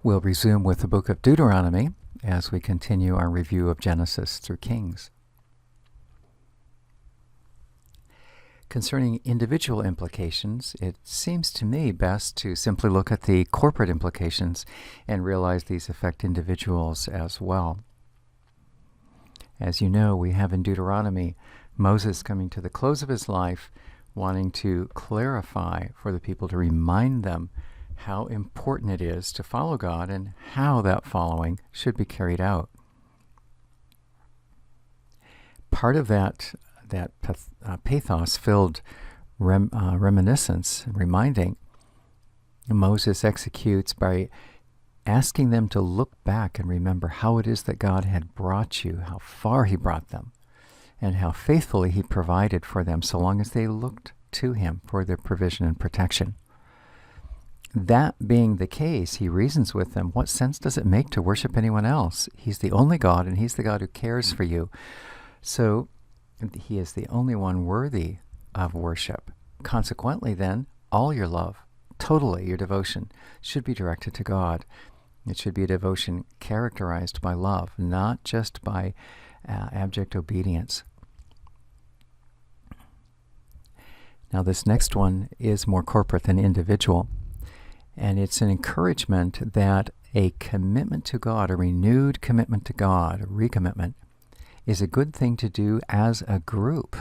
We'll resume with the book of Deuteronomy as we continue our review of Genesis through Kings. Concerning individual implications, it seems to me best to simply look at the corporate implications and realize these affect individuals as well. As you know, we have in Deuteronomy Moses coming to the close of his life, wanting to clarify for the people, to remind them how important it is to follow God and how that following should be carried out. Part of that pathos-filled reminiscence, reminding, Moses executes by asking them to look back and remember how it is that God had brought you, how far he brought them, and how faithfully he provided for them so long as they looked to him for their provision and protection. That being the case, he reasons with them, what sense does it make to worship anyone else? He's the only God, and he's the God who cares for you. So he is the only one worthy of worship. Consequently, then, all your love, totally your devotion, should be directed to God. It should be a devotion characterized by love, not just by abject obedience. Now, this next one is more corporate than individual. And it's an encouragement that a commitment to God, a renewed commitment to God, a recommitment, is a good thing to do as a group.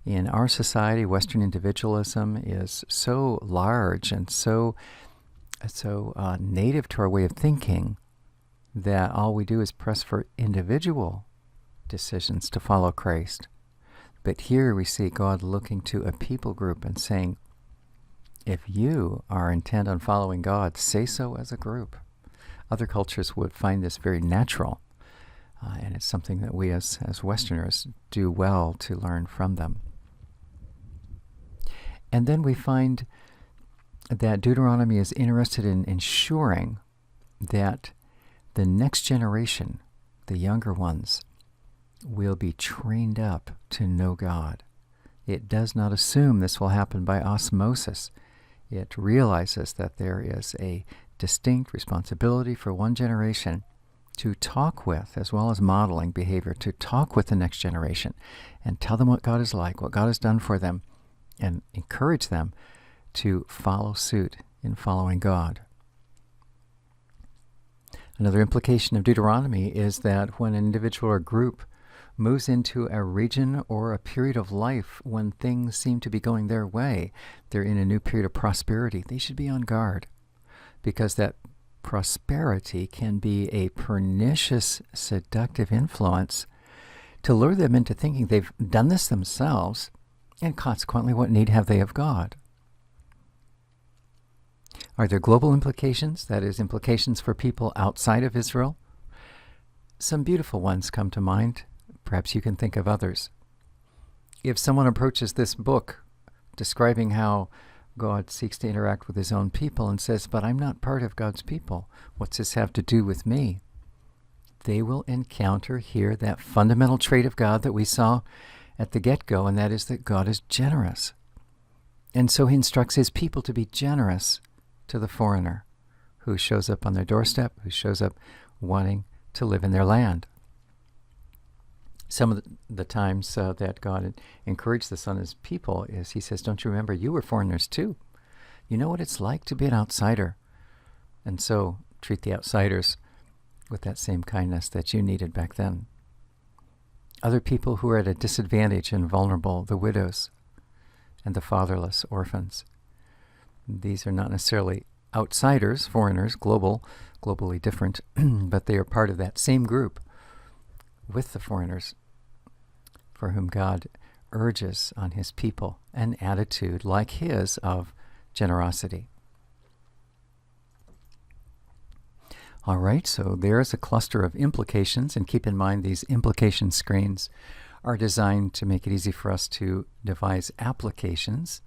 In our society, Western individualism is so large and so native to our way of thinking that all we do is press for individual decisions to follow Christ. But here we see God looking to a people group and saying, if you are intent on following God, say so as a group. Other cultures would find this very natural, and it's something that we as Westerners do well to learn from them. And then we find that Deuteronomy is interested in ensuring that the next generation, the younger ones, will be trained up to know God. It does not assume this will happen by osmosis. It realizes that there is a distinct responsibility for one generation to talk with, as well as modeling behavior, to talk with the next generation and tell them what God is like, what God has done for them, and encourage them to follow suit in following God. Another implication of Deuteronomy is that when an individual or group moves into a region or a period of life when things seem to be going their way, they're in a new period of prosperity, they should be on guard, because that prosperity can be a pernicious, seductive influence to lure them into thinking they've done this themselves, and consequently, what need have they of God? Are there global implications, that is, implications for people outside of Israel? Some beautiful ones come to mind. Perhaps you can think of others. If someone approaches this book describing how God seeks to interact with his own people and says, but I'm not part of God's people, what's this have to do with me? They will encounter here that fundamental trait of God that we saw at the get-go, and that is that God is generous. And so he instructs his people to be generous to the foreigner who shows up on their doorstep, who shows up wanting to live in their land. Some of the times that God encouraged this on his people is he says, don't you remember, you were foreigners too. You know what it's like to be an outsider. And so treat the outsiders with that same kindness that you needed back then. Other people who are at a disadvantage and vulnerable, the widows and the fatherless, orphans. These are not necessarily outsiders, foreigners, globally different, but they are part of that same group with the foreigners, for whom God urges on his people an attitude like his of generosity. All right, so there's a cluster of implications, and keep in mind these implication screens are designed to make it easy for us to devise applications.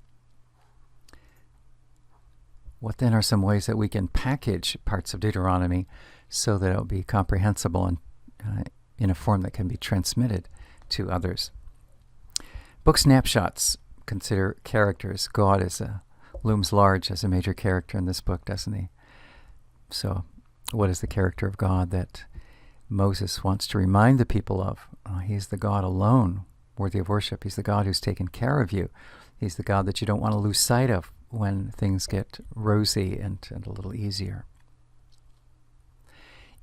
What then are some ways that we can package parts of Deuteronomy so that it will be comprehensible and in a form that can be transmitted to others? Book snapshots consider characters. God looms large as a major character in this book, doesn't he? So What is the character of God that Moses wants to remind the people of? He's the God alone worthy of worship. He's the God who's taken care of you. He's the God that you don't want to lose sight of when things get rosy and a little easier.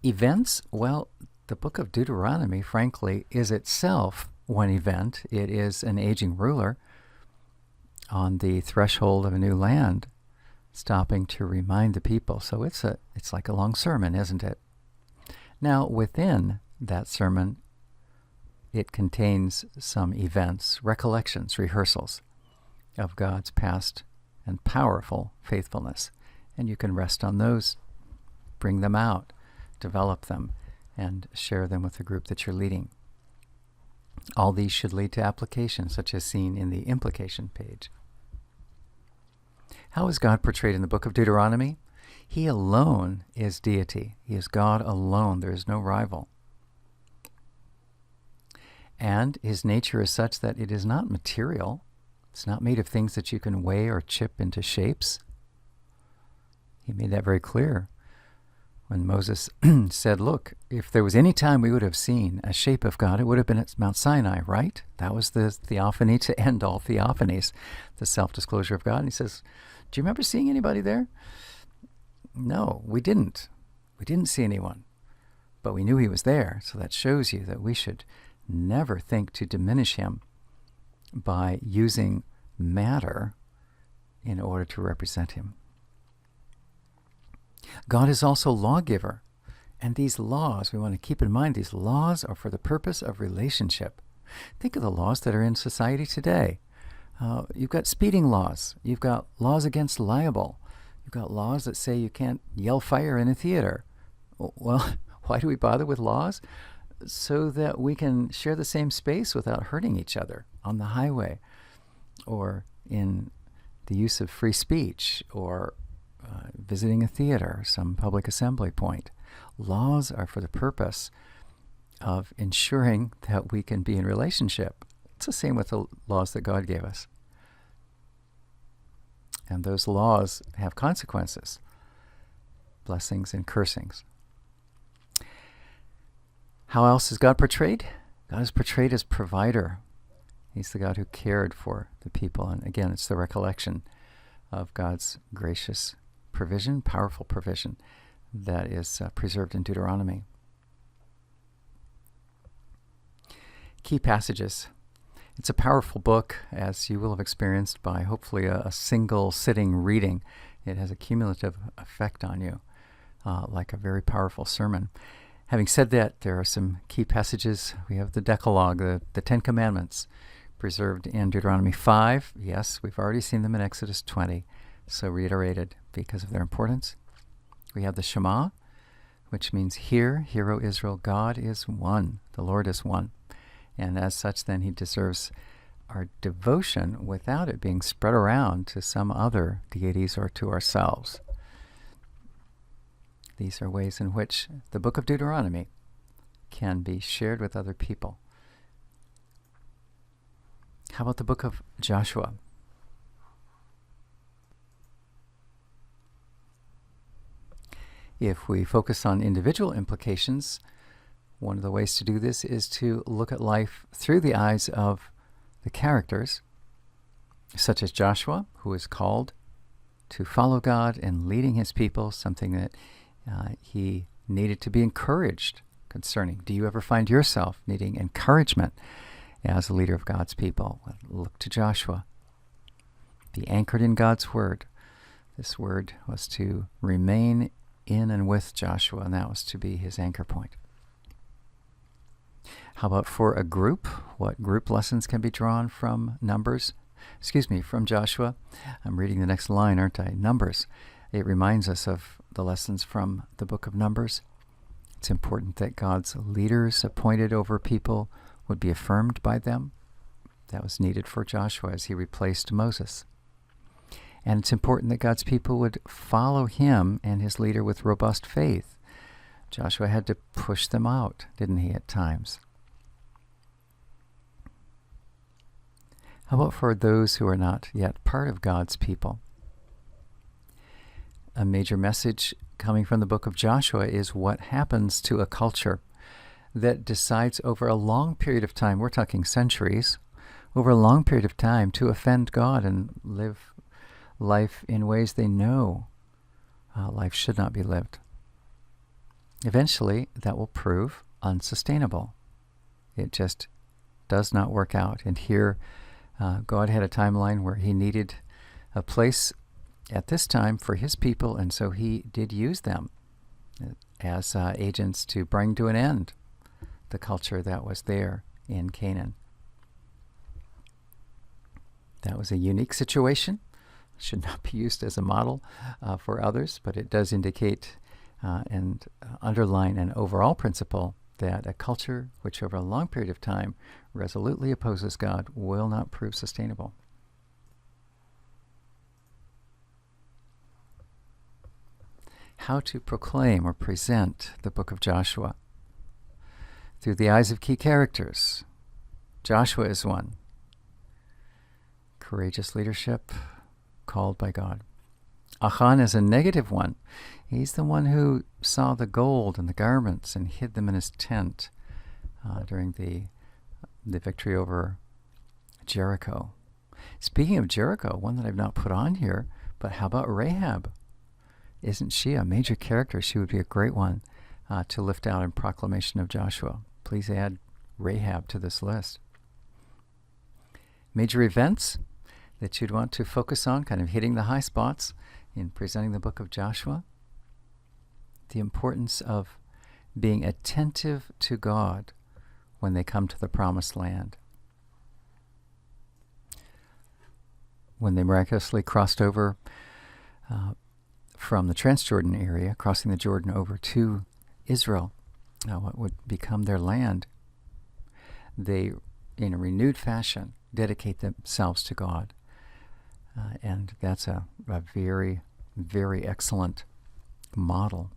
Events, well, the book of Deuteronomy, frankly, is itself one event. It is an aging ruler on the threshold of a new land, stopping to remind the people. So it's like a long sermon, isn't it? Now, within that sermon, it contains some events, recollections, rehearsals of God's past and powerful faithfulness. And you can rest on those, bring them out, develop them, and share them with the group that you're leading. All these should lead to application, such as seen in the Implication page. How is God portrayed in the book of Deuteronomy? He alone is deity. He is God alone. There is no rival. And his nature is such that it is not material. It's not made of things that you can weigh or chip into shapes. He made that very clear when Moses said, look, if there was any time we would have seen a shape of God, it would have been at Mount Sinai, right? That was the theophany to end all theophanies, the self-disclosure of God. And he says, do you remember seeing anybody there? No, we didn't. We didn't see anyone. But we knew he was there. So that shows you that we should never think to diminish him by using matter in order to represent him. God is also lawgiver. And these laws, we want to keep in mind, these laws are for the purpose of relationship. Think of the laws that are in society today. You've got speeding laws. You've got laws against libel. You've got laws that say you can't yell fire in a theater. Well, why do we bother with laws? So that we can share the same space without hurting each other on the highway, or in the use of free speech, or visiting a theater, some public assembly point. Laws are for the purpose of ensuring that we can be in relationship. It's the same with the laws that God gave us. And those laws have consequences, blessings and cursings. How else is God portrayed? God is portrayed as provider. He's the God who cared for the people. And again, it's the recollection of God's gracious provision, powerful provision, that is preserved in Deuteronomy. Key passages. It's a powerful book, as you will have experienced by hopefully a single sitting reading. It has a cumulative effect on you, like a very powerful sermon. Having said that, there are some key passages. We have the Decalogue, the Ten Commandments, preserved in Deuteronomy 5. Yes, we've already seen them in Exodus 20, so reiterated because of their importance. We have the Shema, which means hear, O Israel, God is one, the Lord is one. And as such, then, he deserves our devotion without it being spread around to some other deities or to ourselves. These are ways in which the book of Deuteronomy can be shared with other people. How about the book of Joshua? If we focus on individual implications, one of the ways to do this is to look at life through the eyes of the characters, such as Joshua, who is called to follow God and leading his people, something that he needed to be encouraged concerning. Do you ever find yourself needing encouragement as a leader of God's people? Look to Joshua. Be anchored in God's word. This word was to remain in and with Joshua, and that was to be his anchor point. How about for a group? What group lessons can be drawn from from Joshua? I'm reading the next line, aren't I? Numbers. It reminds us of the lessons from the book of Numbers. It's important that God's leaders appointed over people would be affirmed by them. That was needed for Joshua as he replaced Moses. And it's important that God's people would follow him and his leader with robust faith. Joshua had to push them out, didn't he, at times? How about for those who are not yet part of God's people? A major message coming from the book of Joshua is what happens to a culture that decides over a long period of time, we're talking centuries, over a long period of time to offend God and live life in ways they know life should not be lived. Eventually, that will prove unsustainable. It just does not work out. And here, God had a timeline where he needed a place at this time for his people, and so he did use them as agents to bring to an end the culture that was there in Canaan. That was a unique situation. Should not be used as a model for others, but it does indicate and underline an overall principle that a culture which over a long period of time resolutely opposes God will not prove sustainable. How to proclaim or present the book of Joshua. Through the eyes of key characters. Joshua is one. Courageous leadership, called by God. Achan is a negative one. He's the one who saw the gold and the garments and hid them in his tent during the victory over Jericho. Speaking of Jericho, one that I've not put on here, but how about Rahab? Isn't she a major character? She would be a great one to lift out in proclamation of Joshua. Please add Rahab to this list. Major events that you'd want to focus on, kind of hitting the high spots in presenting the book of Joshua. The importance of being attentive to God when they come to the promised land. When they miraculously crossed over from the Transjordan area, crossing the Jordan over to Israel, what would become their land, they, in a renewed fashion, dedicate themselves to God. And that's a very, very excellent model.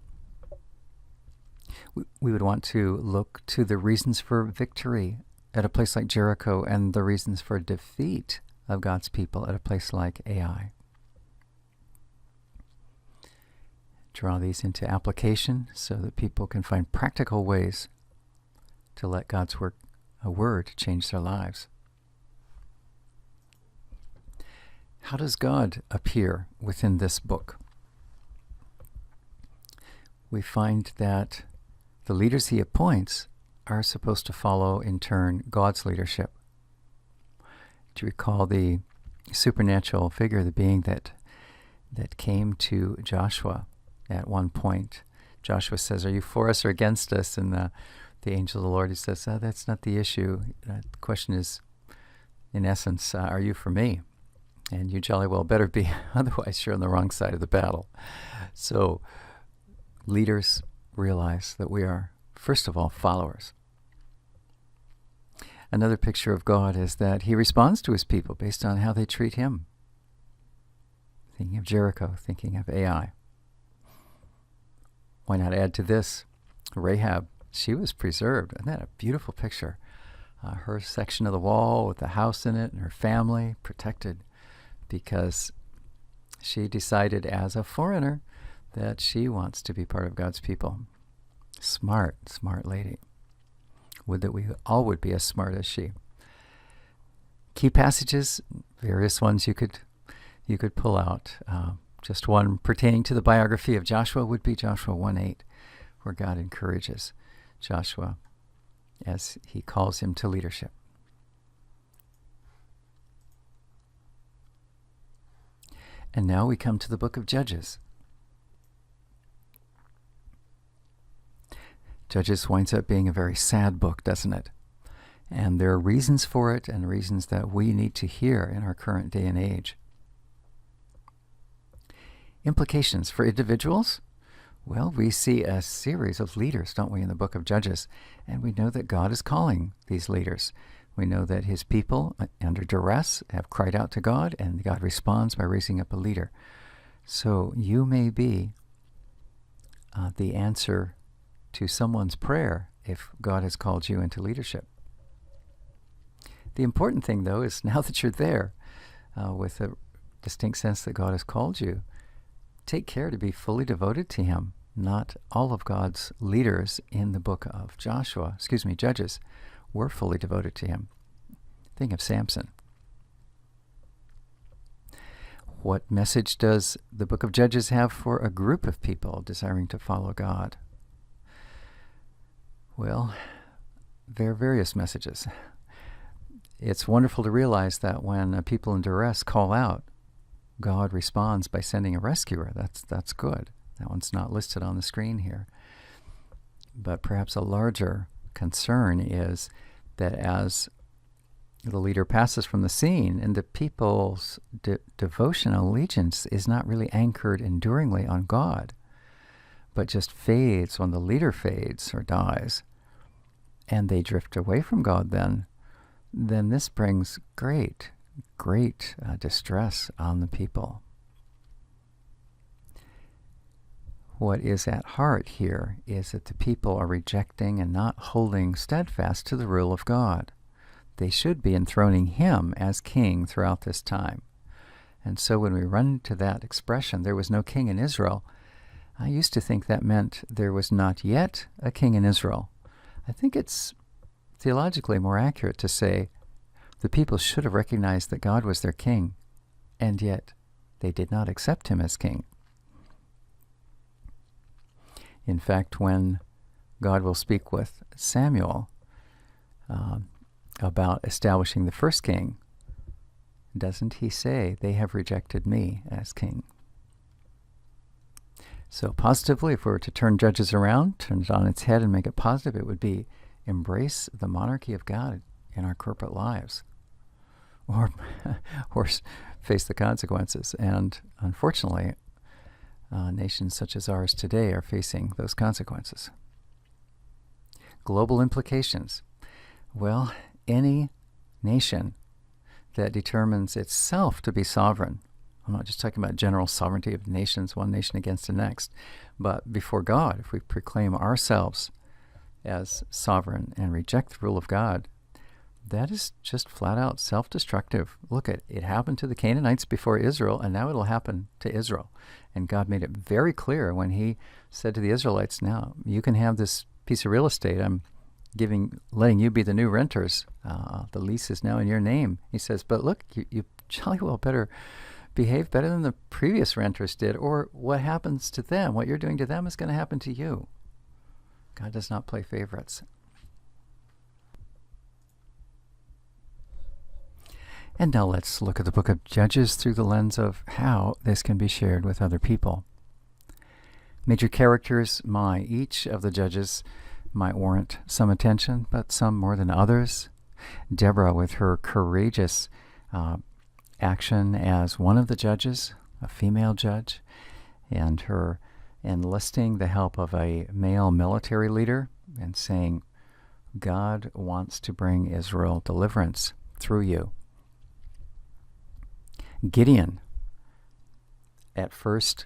We would want to look to the reasons for victory at a place like Jericho and the reasons for defeat of God's people at a place like Ai. Draw these into application so that people can find practical ways to let God's word change their lives. How does God appear within this book? We find that the leaders he appoints are supposed to follow, in turn, God's leadership. Do you recall the supernatural figure, the being that came to Joshua at one point? Joshua says, "Are you for us or against us?" And the angel of the Lord, he says, "That's not the issue. The question is, in essence, are you for me? And you jolly well better be, otherwise you're on the wrong side of the battle." So leaders realize that we are, first of all, followers. Another picture of God is that he responds to his people based on how they treat him. Thinking of Jericho, thinking of Ai. Why not add to this? Rahab, she was preserved. Isn't that a beautiful picture? Her section of the wall with the house in it and her family protected because she decided as a foreigner that she wants to be part of God's people. Smart lady. Would that we all would be as smart as she. Key passages, various ones you could pull out. Just one pertaining to the biography of Joshua would be Joshua 1:8, where God encourages Joshua as he calls him to leadership. And now we come to the book of Judges. Judges winds up being a very sad book, doesn't it? And there are reasons for it and reasons that we need to hear in our current day and age. Implications for individuals? Well, we see a series of leaders, don't we, in the book of Judges, and we know that God is calling these leaders. We know that his people, under duress, have cried out to God, and God responds by raising up a leader. So you may be the answer to someone's prayer if God has called you into leadership. The important thing, though, is now that you're there, with a distinct sense that God has called you, take care to be fully devoted to him. Not all of God's leaders in the book of Judges, were fully devoted to him. Think of Samson. What message does the book of Judges have for a group of people desiring to follow God? Well, there are various messages. It's wonderful to realize that when people in duress call out, God responds by sending a rescuer. That's good. That one's not listed on the screen here. But perhaps a larger concern is that as the leader passes from the scene and the people's devotional allegiance is not really anchored enduringly on God, but just fades when the leader fades or dies, and they drift away from God, then this brings great distress on the people. What is at heart here is that the people are rejecting and not holding steadfast to the rule of God. They should be enthroning him as king throughout this time. And so when we run into that expression, there was no king in Israel, I used to think that meant there was not yet a king in Israel. I think it's theologically more accurate to say the people should have recognized that God was their king, and yet they did not accept him as king. In fact, when God will speak with Samuel about establishing the first king, doesn't he say, they have rejected me as king? So positively, if we were to turn Judges around, turn it on its head and make it positive, it would be embrace the monarchy of God in our corporate lives, or face the consequences. And unfortunately, nations such as ours today are facing those consequences. Global implications. Well, any nation that determines itself to be sovereign, I'm not just talking about general sovereignty of nations, one nation against the next, but before God, if we proclaim ourselves as sovereign and reject the rule of God, that is just flat out self-destructive. Look, it happened to the Canaanites before Israel, and now it'll happen to Israel. And God made it very clear when he said to the Israelites, now you can have this piece of real estate. I'm letting you be the new renters. The lease is now in your name. He says, but look, you jolly well better behave better than the previous renters did, or what happens to them, what you're doing to them is going to happen to you. God does not play favorites. And now let's look at the book of Judges through the lens of how this can be shared with other people. Major characters, each of the judges might warrant some attention, but some more than others. Deborah, with her courageous action as one of the judges, a female judge, and her enlisting the help of a male military leader and saying, God wants to bring Israel deliverance through you. Gideon, at first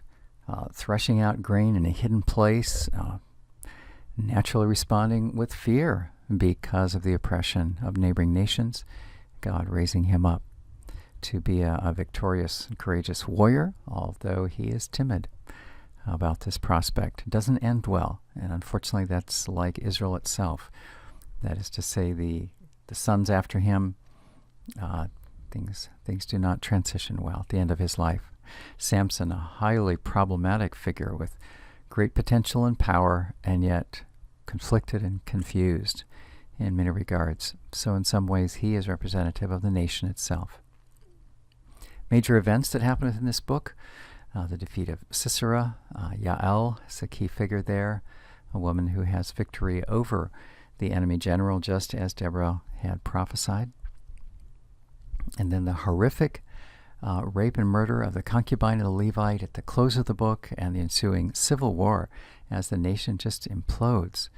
threshing out grain in a hidden place, naturally responding with fear because of the oppression of neighboring nations, God raising him up to be a victorious and courageous warrior, although he is timid about this prospect. It doesn't end well, and unfortunately that's like Israel itself. That is to say, the sons after him, things do not transition well at the end of his life. Samson, a highly problematic figure with great potential and power, and yet conflicted and confused in many regards. So in some ways he is representative of the nation itself. Major events that happen within this book, the defeat of Sisera, Yael is a key figure there, a woman who has victory over the enemy general, just as Deborah had prophesied. And then the horrific rape and murder of the concubine of the Levite at the close of the book, and the ensuing civil war as the nation just implodes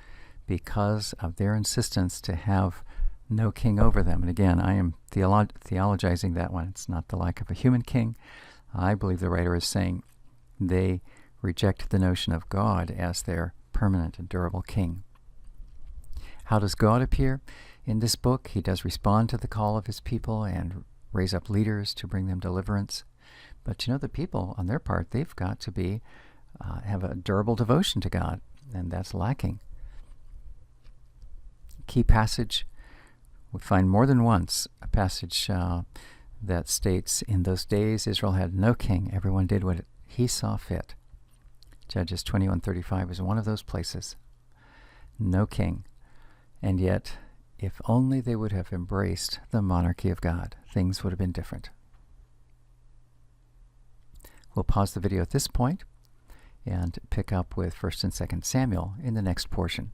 because of their insistence to have no king over them. And again, I am theologizing that one. It's not the lack of a human king. I believe the writer is saying they reject the notion of God as their permanent and durable king. How does God appear? In this book, he does respond to the call of his people and raise up leaders to bring them deliverance. But the people on their part, they've got to be have a durable devotion to God, and that's lacking. Key passage, we find more than once a passage that states, in those days Israel had no king. Everyone did what he saw fit. Judges 21:35 is one of those places. No king. And yet, if only they would have embraced the monarchy of God, things would have been different. We'll pause the video at this point and pick up with 1 and 2 Samuel in the next portion.